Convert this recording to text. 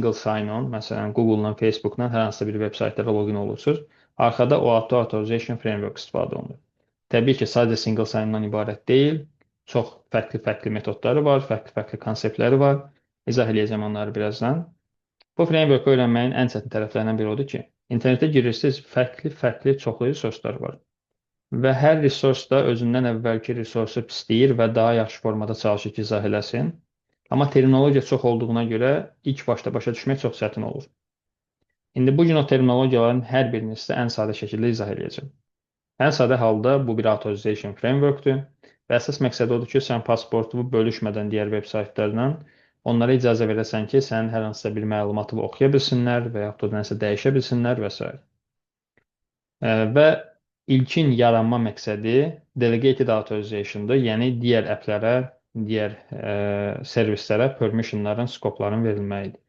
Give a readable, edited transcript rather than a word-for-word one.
single sign-on, məsələn, Google-dan, Facebook-dan hər hansısa bir veb-saytlara login olursunuz, arxada OAuth Authorization Framework istifadə olunur. Təbii ki, sadəcə single sign-on ibarət deyil, çox fərqli metodları var, fərqli konseptləri var. İzah edəcəm onları birazdan. Bu framework-u öyrənməyin ən çətin tərəflərindən biri odur ki, internetə girirsiniz, fərqli çoxlu resurslar var. Və hər resurs da özündən əvvəlki resursu pisləyir və daha yaxşı formada çalışır ki, izah eləsin. Amma terminologiya çox olduğuna görə ilk başda başa düşmək çox çətin olur. İndi bu gün o terminologiyaların hər birini sizə ən sadə şəkildə izah edəcəm. Ən sadə halda bu bir authorization framework-dur və əsas məqsədi odur ki, sən pasportunu bölüşmədən digər veb-saytlarla onlara icazə verəsən ki, sənin hər hansısa bir məlumatı oxuya bilsinlər və yaxud da nəsə dəyişə bilsinlər və s. Və ilkin yaranma məqsədi delegated authorization-dır, yəni digər applərə, digər servislərə permissionların, skopların verilməyidir.